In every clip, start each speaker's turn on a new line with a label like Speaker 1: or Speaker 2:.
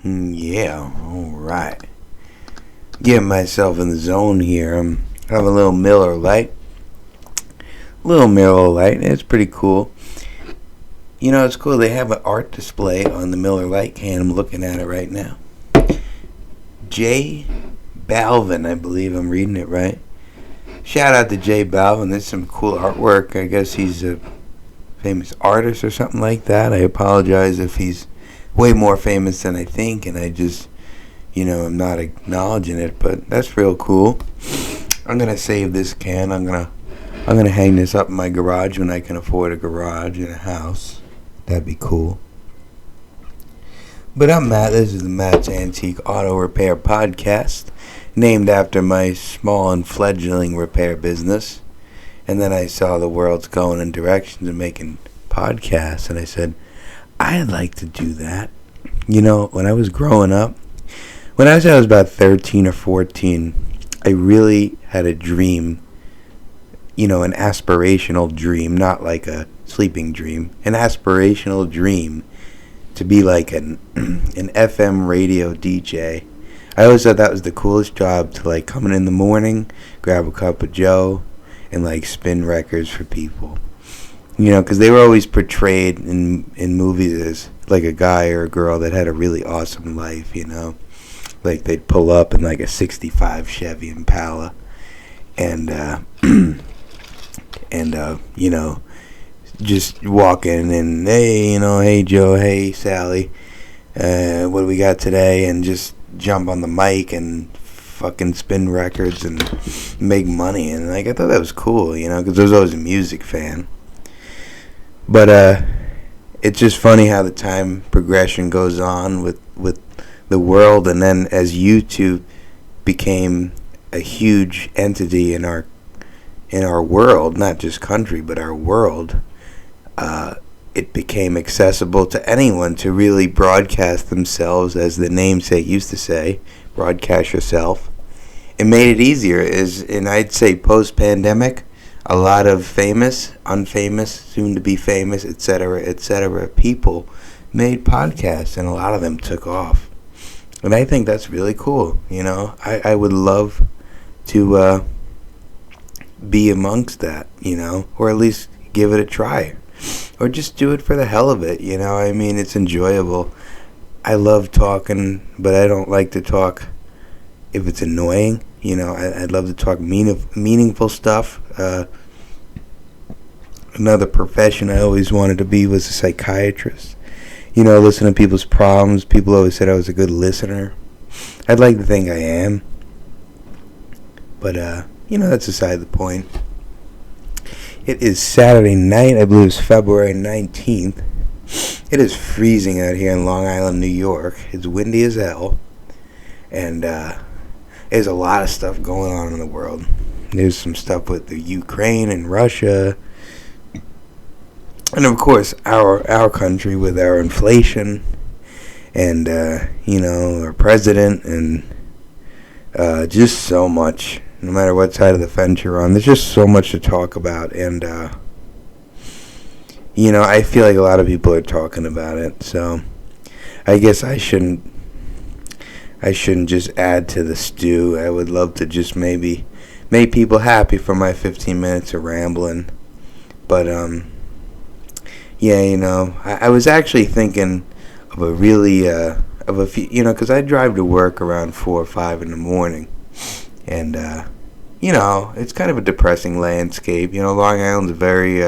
Speaker 1: Yeah, alright. Getting myself in the zone here. I have a little Miller Lite. Little Miller Lite. It's pretty cool. You know, it's cool. They have an art display on the Miller Lite can. I'm looking at it right now. J Balvin, I believe I'm reading it right. Shout out to J Balvin. There's some cool artwork. I guess he's a famous artist or something like that. I apologize if he's way more famous than I think, and I just, I'm not acknowledging it. But that's real cool. I'm gonna save this can. I'm gonna hang this up in my garage when I can afford a garage and a house. That'd be cool. But I'm Matt. This is the Matt's Antique Auto Repair Podcast, named after my small and fledgling repair business. And then I saw the world's going in directions of making podcasts, and I said, I'd like to do that. When I was growing up, when I was about 13 or 14, I really had a dream, an aspirational dream, not like a sleeping dream, an aspirational dream to be like an FM radio DJ. I always thought that was the coolest job, to like come in the morning, grab a cup of joe, and like spin records for people. Because they were always portrayed in movies as like a guy or a girl that had a really awesome life, Like they'd pull up in like a 65 Chevy Impala and, just walk in and, hey Joe, hey Sally, what do we got today? And just jump on the mic and fucking spin records and make money. And like I thought that was cool, because I was always a music fan. But it's just funny how the time progression goes on with the world, and then as YouTube became a huge entity in our world, not just country, but our world, it became accessible to anyone to really broadcast themselves, as the namesake used to say, broadcast yourself. It made it easier, and I'd say post-pandemic, a lot of famous, unfamous, soon-to-be famous, etc., people made podcasts, and a lot of them took off. And I think that's really cool, I would love to be amongst that, or at least give it a try. Or just do it for the hell of it, it's enjoyable. I love talking, but I don't like to talk if it's annoying. I'd love to talk meaningful stuff. Another profession I always wanted to be was a psychiatrist. Listen to people's problems. People always said I was a good listener. I'd like to think I am. But, that's aside the point. It is Saturday night. I believe it's February 19th. It is freezing out here in Long Island, New York. It's windy as hell. And there's a lot of stuff going on in the world. There's some stuff with the Ukraine and Russia. And, of course, our country with our inflation. And, our president. And just so much. No matter what side of the fence you're on, there's just so much to talk about, and I feel like a lot of people are talking about it, so I guess I shouldn't just add to the stew. I would love to just maybe make people happy for my 15 minutes of rambling, but I was actually thinking of a really of a few, because I drive to work around 4 or 5 in the morning. And, it's kind of a depressing landscape. Long Island's a very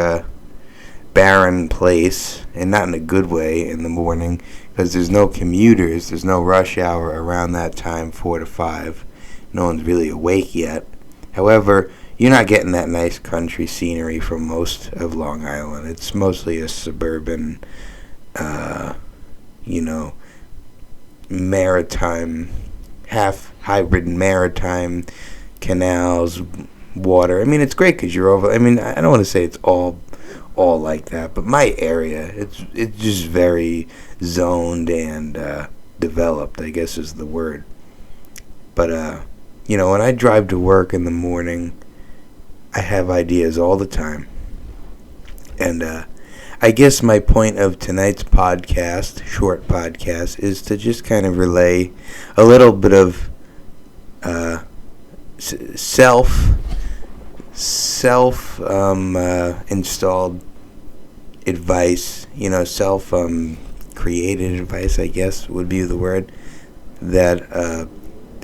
Speaker 1: barren place, and not in a good way in the morning, because there's no commuters, there's no rush hour around that time, 4 to 5. No one's really awake yet. However, you're not getting that nice country scenery from most of Long Island. It's mostly a suburban, maritime, half hybrid maritime, canals, water. It's great because you're over. I don't want to say it's all like that, but my area, it's just very zoned and developed, I guess is the word. But when I drive to work in the morning, I have ideas all the time, and I guess my point of tonight's podcast, short podcast, is to just kind of relay a little bit of self installed advice, self created advice, I guess would be the word, that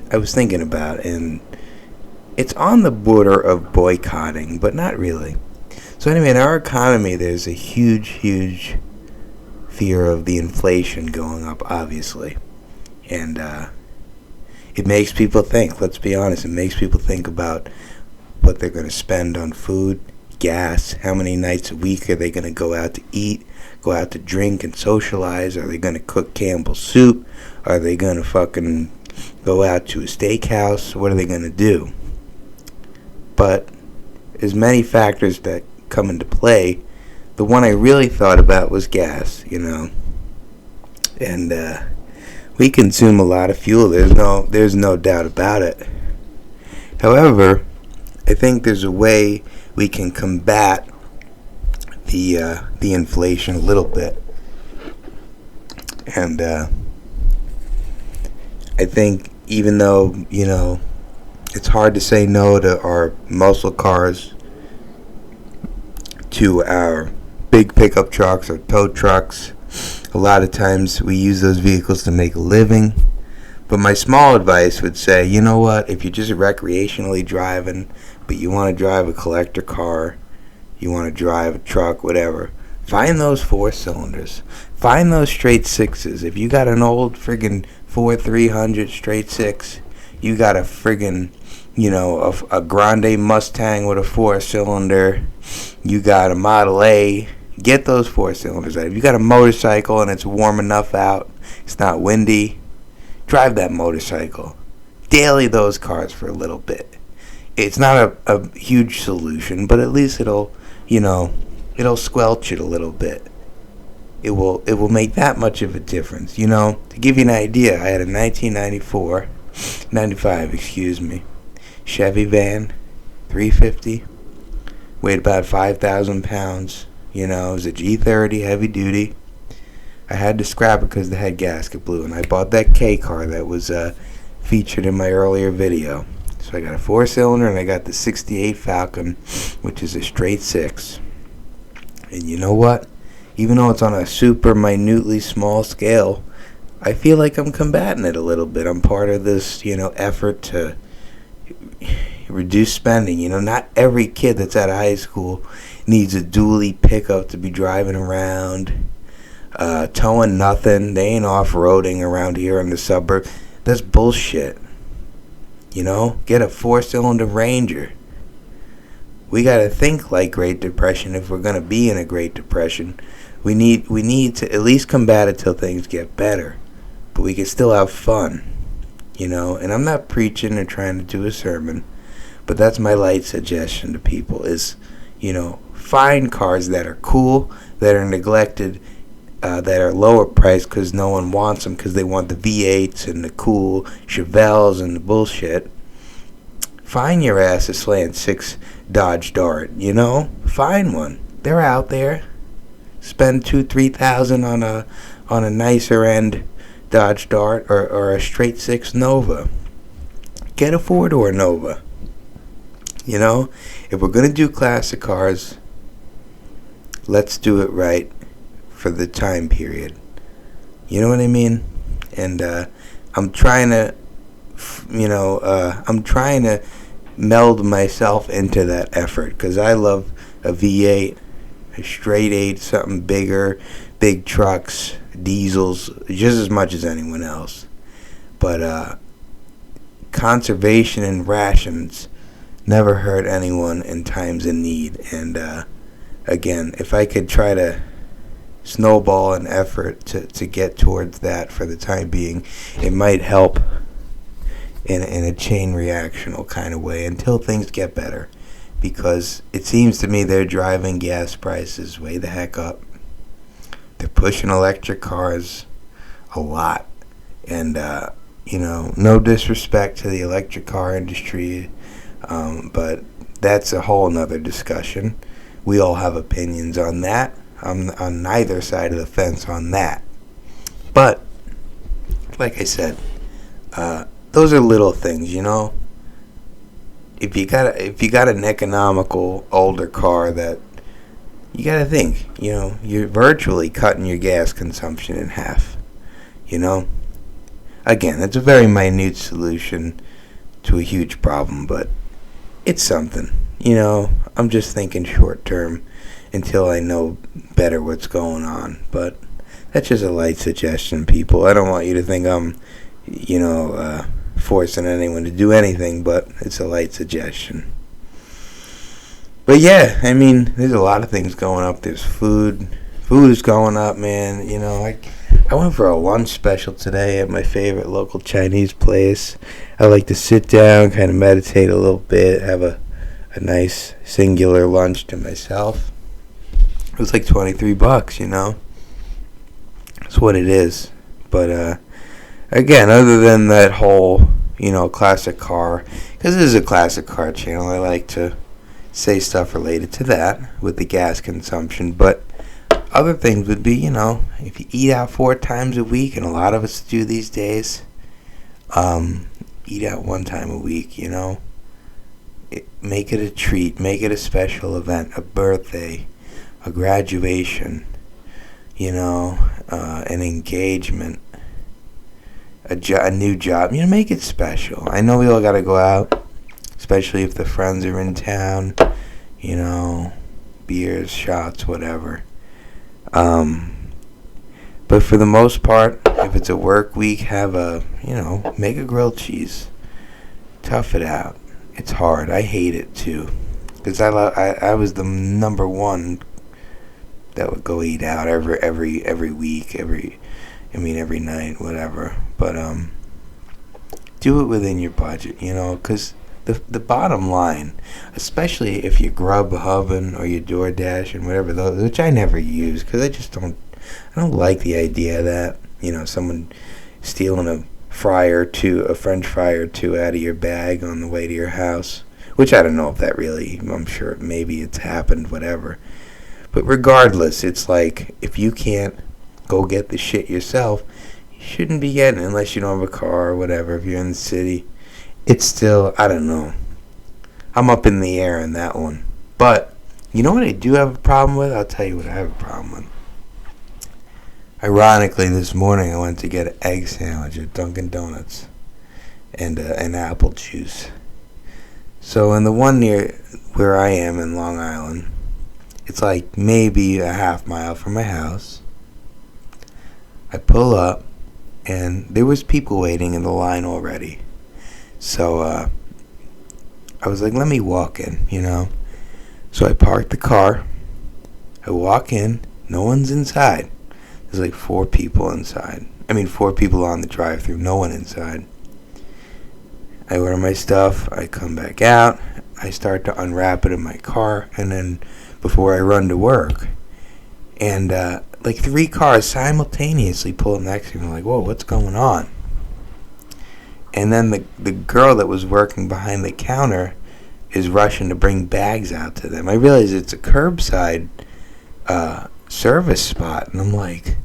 Speaker 1: I was thinking about, and it's on the border of boycotting, but not really. So anyway, in our economy, there's a huge fear of the inflation going up, obviously. And it makes people think, let's be honest, it makes people think about what they're going to spend on food, gas, how many nights a week are they going to go out to eat, go out to drink and socialize, are they going to cook Campbell's soup, are they going to fucking go out to a steakhouse, what are they going to do? But there's many factors that come into play. The one I really thought about was gas, and we consume a lot of fuel. There's no doubt about it. However, I think there's a way we can combat the inflation a little bit, and I think even though it's hard to say no to our muscle cars, to our big pickup trucks or tow trucks. A lot of times we use those vehicles to make a living. But my small advice would say, you know what, if you're just recreationally driving, but you want to drive a collector car, you want to drive a truck, whatever, find those 4-cylinders. Find those straight sixes. If you got an old friggin' Ford 300 straight six, you got a friggin', a Grande Mustang with a 4-cylinder, you got a Model A, get those 4-cylinders out. If you got a motorcycle and it's warm enough out, it's not windy, drive that motorcycle. Daily those cars for a little bit. It's not a huge solution, but at least it'll squelch it a little bit. It will make that much of a difference. To give you an idea, I had a 95, Chevy van, 350, weighed about 5,000 pounds. It was a G30, heavy duty. I had to scrap it because the head gasket blew, and I bought that K car that was featured in my earlier video. So I got a 4-cylinder, and I got the 68 Falcon, which is a straight 6. And you know what? Even though it's on a super minutely small scale, I feel like I'm combating it a little bit. I'm part of this, effort to reduce spending. Not every kid that's out of high school needs a dually pickup to be driving around, towing nothing. They ain't off-roading around here in the suburb. That's bullshit. Get a 4-cylinder Ranger. We gotta think like Great Depression if we're gonna be in a Great Depression. We need to at least combat it till things get better, but we can still have fun. And I'm not preaching or trying to do a sermon, but that's my light suggestion to people is, find cars that are cool, that are neglected, that are lower priced because no one wants them because they want the V8s and the cool Chevelles and the bullshit. Find your ass a slant 6 Dodge Dart, Find one. They're out there. Spend $2,000-3,000 on a nicer end Dodge Dart or a straight 6 Nova. Get a 4-door Nova. If we're going to do classic cars, let's do it right for the time period. You know what I mean? And I'm trying to meld myself into that effort because I love a V8, a straight 8, something bigger, big trucks, diesels, just as much as anyone else. But conservation and rations never hurt anyone in times of need. And again, if I could try to snowball an effort to get towards that for the time being, it might help in a chain reactional kind of way until things get better. Because it seems to me they're driving gas prices way the heck up. They're pushing electric cars a lot. And, no disrespect to the electric car industry, but that's a whole nother discussion. We all have opinions on that. I'm on neither side of the fence on that. But like I said, those are little things, you know. If you got an economical older car, that you got to think, you know, you're virtually cutting your gas consumption in half. You know, again, it's a very minute solution to a huge problem, but it's something. You know, I'm just thinking short term until I know better what's going on. But that's just a light suggestion, people. I don't want you to think I'm, you know, forcing anyone to do anything, but it's a light suggestion. But yeah, I mean, there's a lot of things going up. There's food. Food is going up, man. You know, I went for a lunch special today at my favorite local Chinese place. I like to sit down, kind of meditate a little bit, have a nice singular lunch to myself. It was like $23, you know. That's what it is. But again, other than that whole, you know, classic car, because this is a classic car channel, I like to say stuff related to that with the gas consumption. But other things would be, you know, if you eat out 4 times a week, and a lot of us do these days, eat out 1 time a week, you know. Make it a treat, make it a special event, a birthday, a graduation, you know, an engagement, a new job. You know, make it special. I know we all got to go out, especially if the friends are in town, you know, beers, shots, whatever. But for the most part, if it's a work week, make a grilled cheese. Tough it out. It's hard. I hate it too, because I was the number one that would go eat out every week, every night, whatever. But do it within your budget, you know, because the bottom line, especially if you Grubhubbing or you DoorDash and whatever those, which I never use, because I don't like the idea of that, you know, someone stealing a French fry or two out of your bag on the way to your house, which I don't know if that really, I'm sure maybe it's happened, whatever. But regardless, it's like, if you can't go get the shit yourself, you shouldn't be getting it unless you don't have a car or whatever. If you're in the city, it's still, I don't know. I'm up in the air on that one. But you know what I do have a problem with? I'll tell you what I have a problem with. Ironically, this morning I went to get an egg sandwich at Dunkin Donuts and an apple juice. So in the one near where I am in Long Island, it's like maybe a half mile from my house. I pull up, and there was people waiting in the line already. So I was like, let me walk in, you know. So I parked the car. I walk in. No one's inside. There's like 4 people inside. 4 people on the drive-thru. No one inside. I order my stuff. I come back out. I start to unwrap it in my car, and then before I run to work, and like 3 cars simultaneously pull up next to me. I'm like, whoa, what's going on? And then the girl that was working behind the counter is rushing to bring bags out to them. I realize it's a curbside service spot, and I'm like,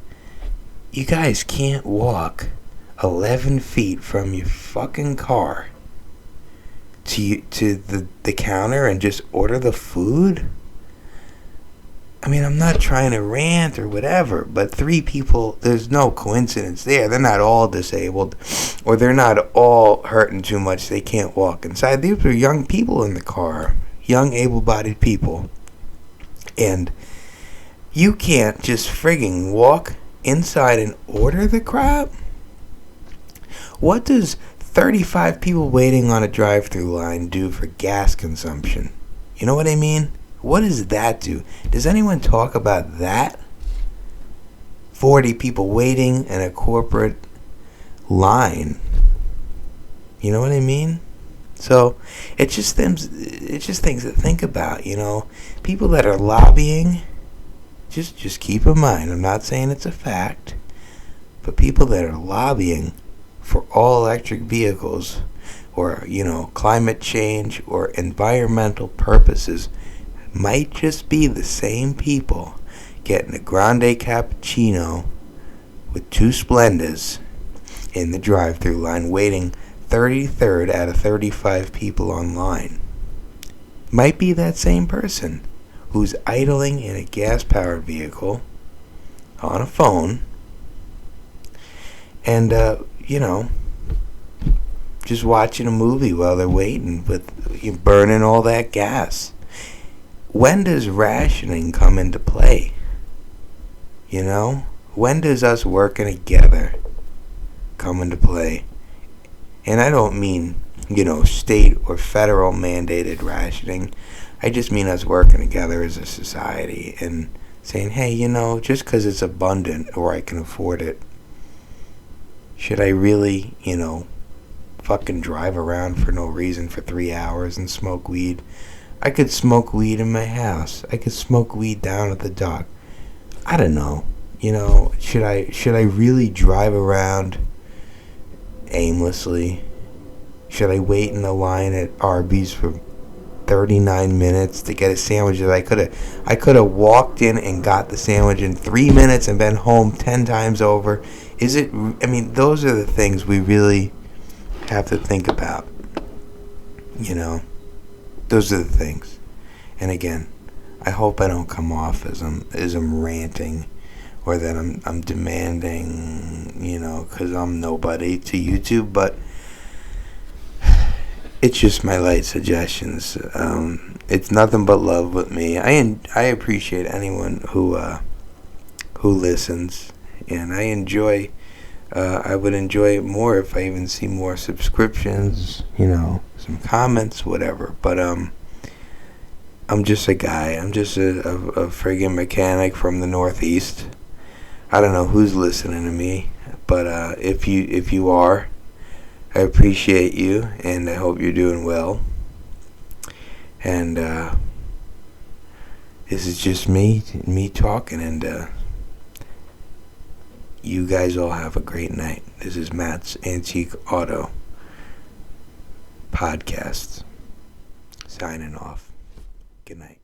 Speaker 1: you guys can't walk 11 feet from your fucking car to the counter and just order the food? I'm not trying to rant or whatever, but 3 people, there's no coincidence there. They're not all disabled, or they're not all hurting too much they can't walk inside. These are young people in the car, young able-bodied people. And you can't just frigging walk inside and order the crap? What does 35 people waiting on a drive-thru line do for gas consumption? You know what I mean? What does that do? Does anyone talk about that? 40 people waiting in a corporate line. You know what I mean? So it's just things to think about, you know. People that are lobbying, just keep in mind, I'm not saying it's a fact, but people that are lobbying for all electric vehicles, or, you know, climate change or environmental purposes, might just be the same people getting a grande cappuccino with 2 Splendas in the drive-thru line, waiting 33rd out of 35 people online. Might be that same person who's idling in a gas-powered vehicle on a phone and, just watching a movie while they're waiting with burning all that gas. When does rationing come into play? When does us working together come into play? And I don't mean, state or federal mandated rationing. I just mean us working together as a society and saying, hey, just because it's abundant or I can afford it, should I really, fucking drive around for no reason for 3 hours and smoke weed? I could smoke weed in my house. I could smoke weed down at the dock. I don't know. Should I really drive around aimlessly? Should I wait in the line at Arby's for 39 minutes to get a sandwich that I could have walked in and got the sandwich in 3 minutes and been home 10 times over? Those are the things we really have to think about. Those are the things. And again, I hope I don't come off as I'm ranting or that I'm demanding, because I'm nobody to YouTube, but it's just my light suggestions. It's nothing but love with me. I appreciate anyone who listens, and I would enjoy it more if I even see more subscriptions, some comments, whatever. But I'm just a guy. I'm just a friggin' mechanic from the Northeast. I don't know who's listening to me, but if you are, I appreciate you, and I hope you're doing well. And this is just me talking, and you guys all have a great night. This is Matt's Antique Auto Podcast. Signing off. Good night.